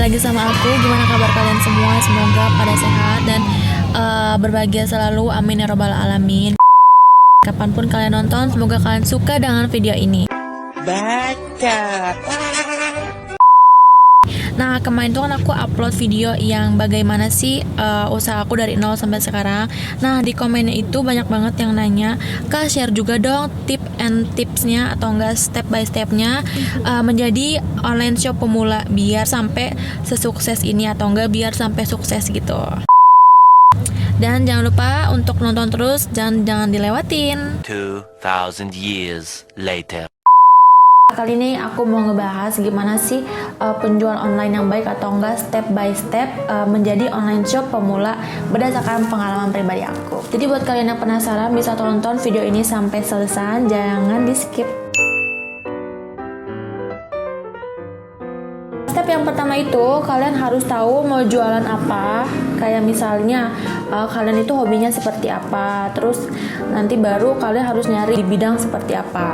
lagi sama aku. Gimana kabar kalian semua? Semoga pada sehat dan berbahagia selalu. Amin ya robbal alamin. Kapanpun kalian nonton, semoga kalian suka dengan video ini. Baca. Nah, kemarin tuh kan aku upload video yang bagaimana sih usaha aku dari nol sampai sekarang. Nah, di komennya itu banyak banget yang nanya, Kak, share juga dong tip and tipsnya atau enggak step by stepnya menjadi online shop pemula biar sampai sesukses ini atau enggak biar sampai sukses gitu. Dan jangan lupa untuk nonton terus, jangan dilewatin. 2000 years later. Kali ini aku mau ngebahas gimana sih penjual online yang baik atau enggak step by step menjadi online shop pemula berdasarkan pengalaman pribadi aku. Jadi buat kalian yang penasaran bisa tonton video ini sampai selesai, jangan di skip. Step yang pertama itu kalian harus tahu mau jualan apa. Kayak misalnya kalian itu hobinya seperti apa, terus nanti baru kalian harus nyari di bidang seperti apa.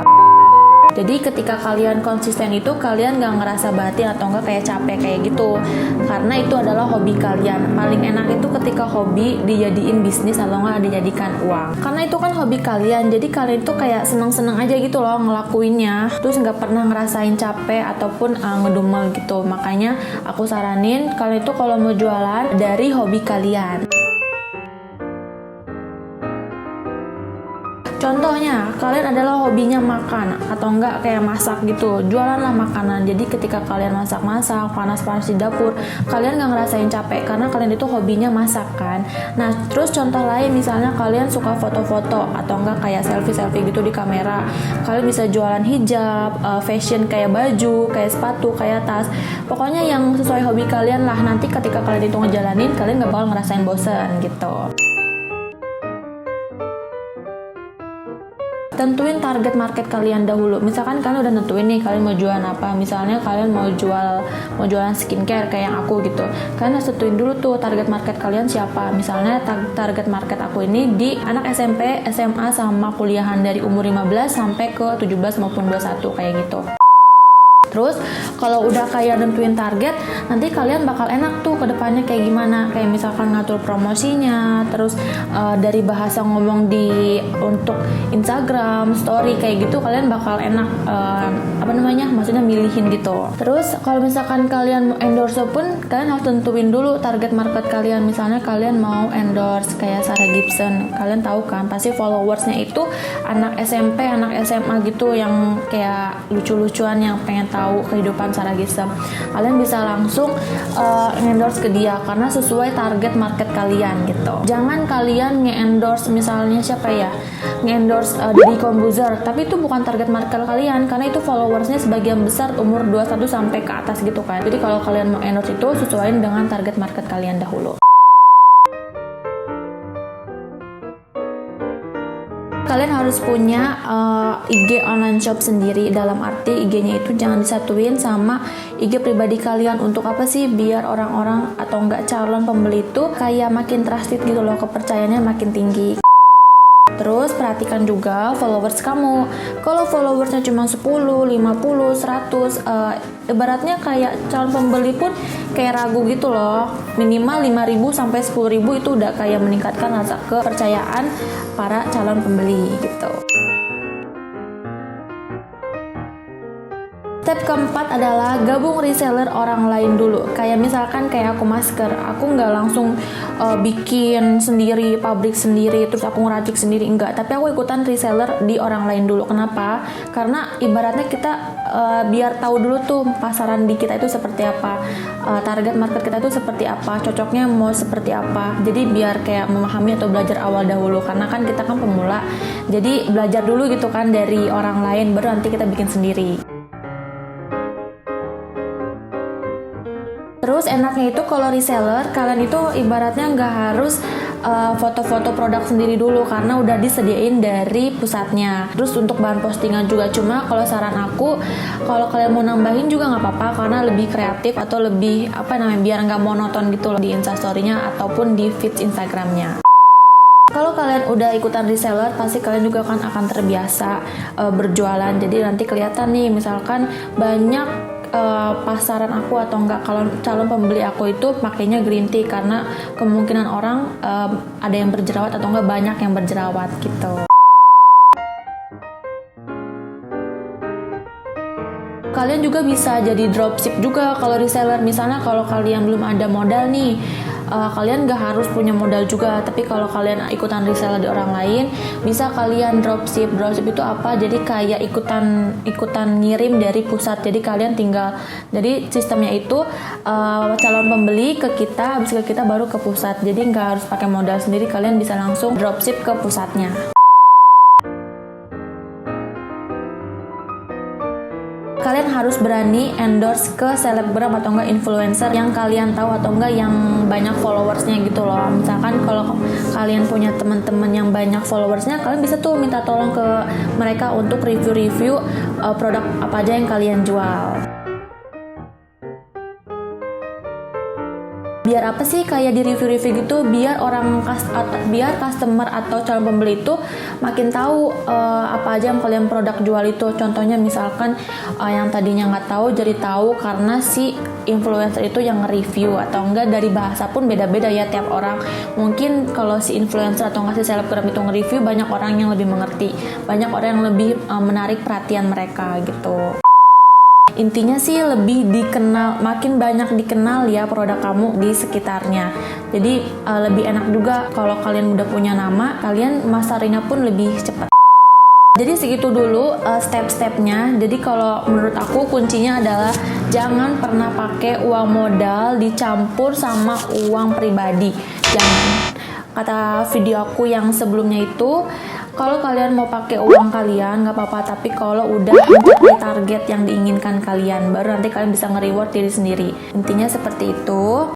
Jadi ketika kalian konsisten itu kalian gak ngerasa batin atau enggak kayak capek kayak gitu, karena itu adalah hobi kalian. Paling enak itu ketika hobi dijadiin bisnis atau enggak dijadikan uang, karena itu kan hobi kalian. Jadi kalian itu kayak seneng-seneng aja gitu loh ngelakuinnya, terus gak pernah ngerasain capek ataupun ngedumel gitu. Makanya aku saranin kalian itu kalau mau jualan dari hobi kalian. Contohnya, kalian adalah hobinya makan atau enggak kayak masak gitu, jualanlah makanan. Jadi ketika kalian masak-masak, panas-panas di dapur, kalian gak ngerasain capek karena kalian itu hobinya masak kan. Nah, terus contoh lain misalnya kalian suka foto-foto atau enggak kayak selfie-selfie gitu di kamera. Kalian bisa jualan hijab, fashion kayak baju, kayak sepatu, kayak tas. Pokoknya yang sesuai hobi kalian lah. Nanti ketika kalian itu ngejalanin, kalian gak bakal ngerasain bosen gitu. Tentuin target market kalian dahulu. Misalkan kalian udah nentuin nih kalian mau jualan apa. Misalnya kalian mau jualan skincare kayak yang aku gitu. Kalian harus tentuin dulu tuh target market kalian siapa. Misalnya target market aku ini di anak SMP, SMA sama kuliahan dari umur 15 sampai ke 17 maupun 21 kayak gitu. Terus kalau udah kayak nentuin target, nanti kalian bakal enak tuh ke depannya kayak gimana. Kayak misalkan ngatur promosinya, terus dari bahasa ngomong untuk Instagram, story kayak gitu kalian bakal enak maksudnya milihin gitu. Terus kalau misalkan kalian mau endorse pun kalian harus tentuin dulu target market kalian. Misalnya kalian mau endorse kayak Sarah Gibson, kalian tahu kan pasti followersnya itu anak SMP, anak SMA gitu yang kayak lucu-lucuan yang pengen tahu kehidupan Sarah Gibson. Kalian bisa langsung endorse ke dia karena sesuai target market kalian gitu. Jangan kalian nge-endorse misalnya siapa ya, nge-endorse Deddy Corbuzier, tapi itu bukan target market kalian karena itu followersnya sebagian besar umur 21 sampai ke atas gitu kan. Jadi kalau kalian mau endorse itu sesuaiin dengan target market kalian dahulu. Kalian harus punya IG online shop sendiri, dalam arti IG-nya itu jangan disatuin sama IG pribadi kalian. Untuk apa sih? Biar orang-orang atau enggak calon pembeli itu kayak makin trusted gitu loh, kepercayaannya makin tinggi. Terus perhatikan juga followers kamu. Kalau followersnya cuma 10, 50, 100, ibaratnya kayak calon pembeli pun kayak ragu gitu loh. Minimal 5.000 sampai 10.000 itu udah kayak meningkatkan rasa kepercayaan para calon pembeli gitu. Step keempat adalah gabung reseller orang lain dulu. Kayak misalkan kayak aku masker, aku nggak langsung bikin sendiri, pabrik sendiri, terus aku ngeracik sendiri, enggak. Tapi aku ikutan reseller di orang lain dulu. Kenapa? Karena ibaratnya kita biar tahu dulu tuh pasaran di kita itu seperti apa, target market kita itu seperti apa, cocoknya mau seperti apa. Jadi biar kayak memahami atau belajar awal dahulu. Karena kan kita kan pemula, jadi belajar dulu gitu kan dari orang lain, baru nanti kita bikin sendiri. Terus enaknya itu kalau reseller, kalian itu ibaratnya nggak harus foto-foto produk sendiri dulu karena udah disediain dari pusatnya. Terus untuk bahan postingan juga, cuma kalau saran aku, kalau kalian mau nambahin juga nggak apa-apa karena lebih kreatif atau lebih biar nggak monoton gitu loh di instastory-nya ataupun di feed Instagramnya. Kalau kalian udah ikutan reseller, pasti kalian juga akan terbiasa berjualan. Jadi nanti kelihatan nih, misalkan banyak pasaran aku atau enggak kalau calon pembeli aku itu pakainya green tea, karena kemungkinan orang ada yang berjerawat atau enggak banyak yang berjerawat gitu. Kalian juga bisa jadi dropship juga kalau reseller. Misalnya kalau kalian belum ada modal nih, kalian gak harus punya modal juga, tapi kalau kalian ikutan reseller di orang lain, bisa kalian dropship. Dropship itu apa? Jadi kayak ikutan ngirim dari pusat. Jadi kalian tinggal, jadi sistemnya itu calon pembeli ke kita, habis ke kita baru ke pusat. Jadi nggak harus pakai modal sendiri, kalian bisa langsung dropship ke pusatnya. Kalian harus berani endorse ke selebgram atau enggak influencer yang kalian tahu atau enggak yang banyak followersnya gitu loh. Misalkan kalau kalian punya teman-teman yang banyak followersnya, kalian bisa tuh minta tolong ke mereka untuk review-review produk apa aja yang kalian jual. Biar apa sih kayak di review-review gitu, biar biar customer atau calon pembeli itu makin tahu apa aja yang kalian produk jual itu. Contohnya misalkan yang tadinya nggak tahu jadi tahu karena si influencer itu yang nge-review, atau enggak dari bahasa pun beda-beda ya tiap orang. Mungkin kalau si influencer atau nggak si selebgram itu nge-review, banyak orang yang lebih mengerti, banyak orang yang lebih menarik perhatian mereka gitu. Intinya sih lebih dikenal, makin banyak dikenal ya produk kamu di sekitarnya. Jadi lebih enak juga kalau kalian udah punya nama, kalian masarinnya pun lebih cepat. Jadi segitu dulu step-stepnya. Jadi kalau menurut aku kuncinya adalah jangan pernah pakai uang modal dicampur sama uang pribadi. Jangan. Kata video aku yang sebelumnya itu, kalau kalian mau pakai uang kalian nggak apa-apa, tapi kalau udah mencapai target yang diinginkan kalian, baru nanti kalian bisa nge-reward diri sendiri. Intinya seperti itu.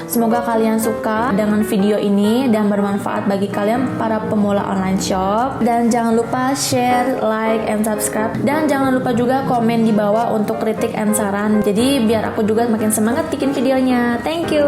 Semoga kalian suka dengan video ini dan bermanfaat bagi kalian para pemula online shop. Dan jangan lupa share, like, and subscribe. Dan jangan lupa juga komen di bawah untuk kritik and saran. Jadi biar aku juga makin semangat bikin videonya. Thank you.